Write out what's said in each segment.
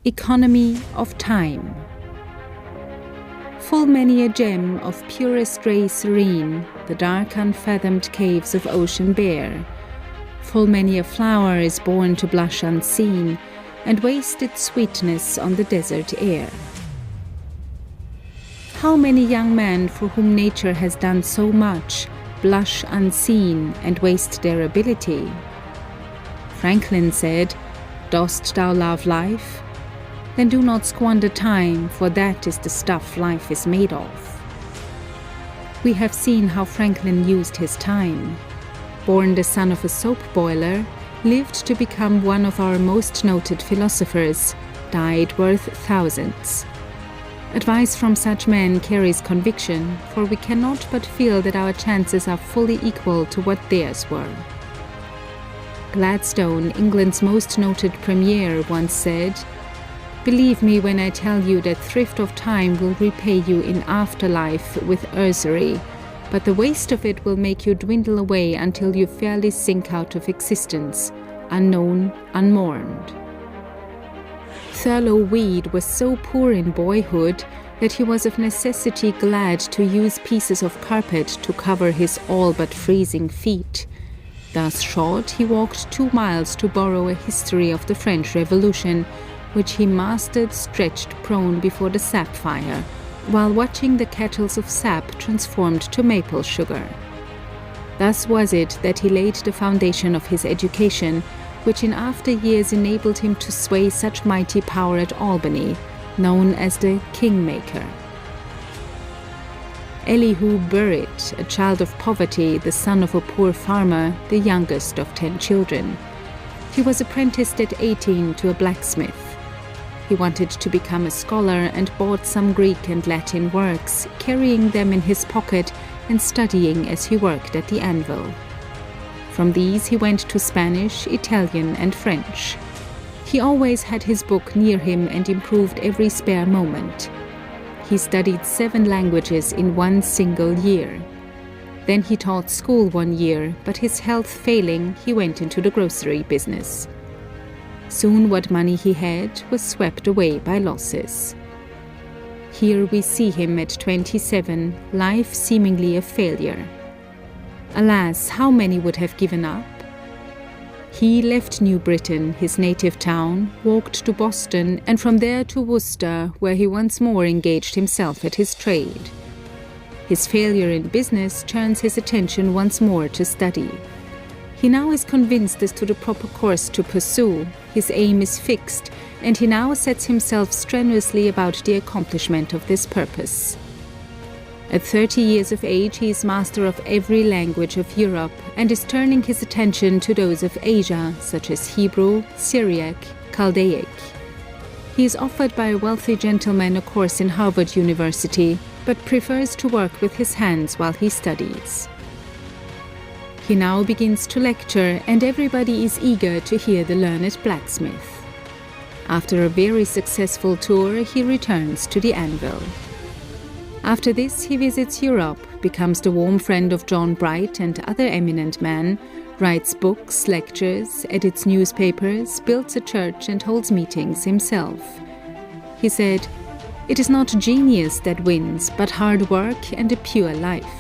Economy of time. Full many a gem of purest ray serene, the dark unfathomed caves of ocean bear. Full many a flower is born to blush unseen, and waste its sweetness on the desert air. How many young men for whom nature has done so much blush unseen and waste their ability? Franklin said, "Dost thou love life? Then do not squander time, for that is the stuff life is made of." We have seen how Franklin used his time. Born the son of a soap boiler, lived to become one of our most noted philosophers, died worth thousands. Advice from such men carries conviction, for we cannot but feel that our chances are fully equal to what theirs were. Gladstone, England's most noted premier, once said, "Believe me when I tell you that thrift of time will repay you in afterlife with usury, but the waste of it will make you dwindle away until you fairly sink out of existence, unknown, unmourned." Thurlow Weed was so poor in boyhood that he was of necessity glad to use pieces of carpet to cover his all but freezing feet. Thus shod, he walked 2 miles to borrow a history of the French Revolution, which he mastered stretched prone before the sap fire, while watching the kettles of sap transformed to maple sugar. Thus was it that he laid the foundation of his education, which in after years enabled him to sway such mighty power at Albany, known as the Kingmaker. Elihu Burritt, a child of poverty, the son of a poor farmer, the youngest of 10 children. He was apprenticed at 18 to a blacksmith. He wanted to become a scholar and bought some Greek and Latin works, carrying them in his pocket and studying as he worked at the anvil. From these he went to Spanish, Italian, and French. He always had his book near him and improved every spare moment. He studied 7 languages in 1 single year. Then he taught school 1 year, but his health failing, he went into the grocery business. Soon what money he had was swept away by losses. Here we see him at 27, life seemingly a failure. Alas, how many would have given up? He left New Britain, his native town, walked to Boston, and from there to Worcester, where he once more engaged himself at his trade. His failure in business turns his attention once more to study. He now is convinced as to the proper course to pursue, his aim is fixed, and he now sets himself strenuously about the accomplishment of this purpose. At 30 years of age, he is master of every language of Europe and is turning his attention to those of Asia, such as Hebrew, Syriac, Chaldaic. He is offered by a wealthy gentleman a course in Harvard University, but prefers to work with his hands while he studies. He now begins to lecture, and everybody is eager to hear the learned blacksmith. After a very successful tour, he returns to the anvil. After this, he visits Europe, becomes the warm friend of John Bright and other eminent men, writes books, lectures, edits newspapers, builds a church, and holds meetings himself. He said, "It is not genius that wins, but hard work and a pure life."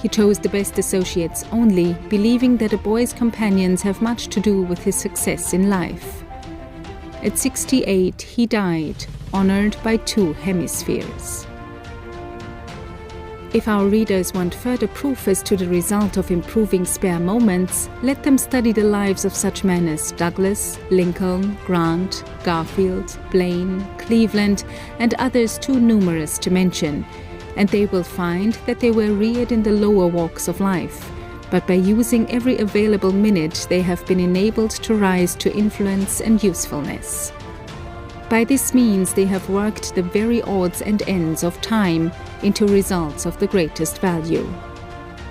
He chose the best associates only, believing that a boy's companions have much to do with his success in life. At 68, he died, honored by 2 hemispheres. If our readers want further proof as to the result of improving spare moments, let them study the lives of such men as Douglas, Lincoln, Grant, Garfield, Blaine, Cleveland, and others too numerous to mention, and they will find that they were reared in the lower walks of life, but by using every available minute they have been enabled to rise to influence and usefulness. By this means they have worked the very odds and ends of time into results of the greatest value.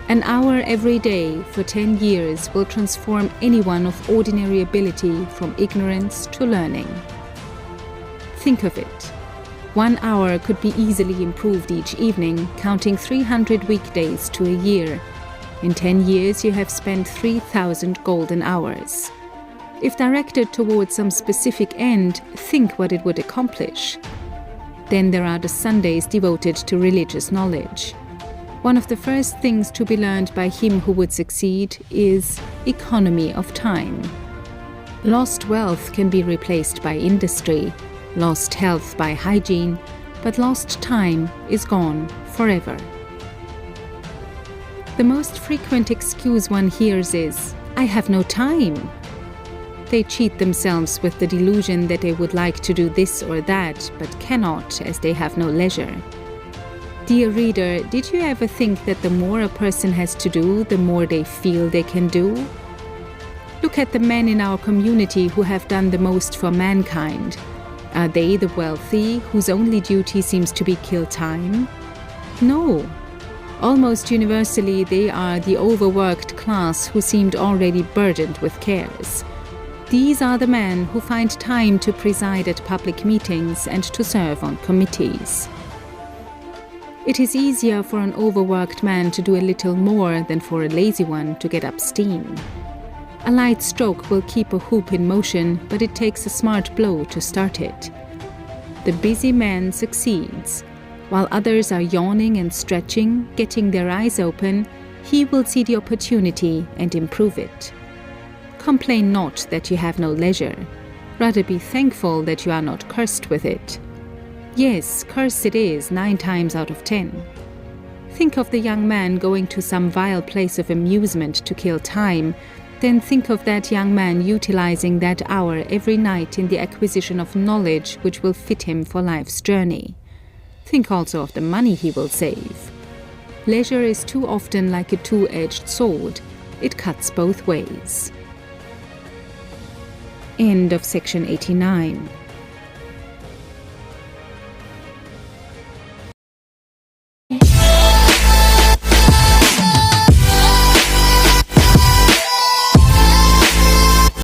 An hour every day for 10 years will transform anyone of ordinary ability from ignorance to learning. Think of it. 1 hour could be easily improved each evening, counting 300 weekdays to a year. In 10 years you have spent 3,000 golden hours. If directed towards some specific end, think what it would accomplish. Then there are the Sundays devoted to religious knowledge. One of the first things to be learned by him who would succeed is economy of time. Lost wealth can be replaced by industry, lost health by hygiene, but lost time is gone forever. The most frequent excuse one hears is, "I have no time." They cheat themselves with the delusion that they would like to do this or that, but cannot as they have no leisure. Dear reader, did you ever think that the more a person has to do, the more they feel they can do? Look at the men in our community who have done the most for mankind. Are they the wealthy, whose only duty seems to be kill time? No. Almost universally, they are the overworked class who seemed already burdened with cares. These are the men who find time to preside at public meetings and to serve on committees. It is easier for an overworked man to do a little more than for a lazy one to get up steam. A light stroke will keep a hoop in motion, but it takes a smart blow to start it. The busy man succeeds. While others are yawning and stretching, getting their eyes open, he will see the opportunity and improve it. Complain not that you have no leisure. Rather be thankful that you are not cursed with it. Yes, cursed it is 9 times out of 10. Think of the young man going to some vile place of amusement to kill time, then think of that young man utilizing that hour every night in the acquisition of knowledge which will fit him for life's journey. Think also of the money he will save. Leisure is too often like a two-edged sword. It cuts both ways. End of section 89.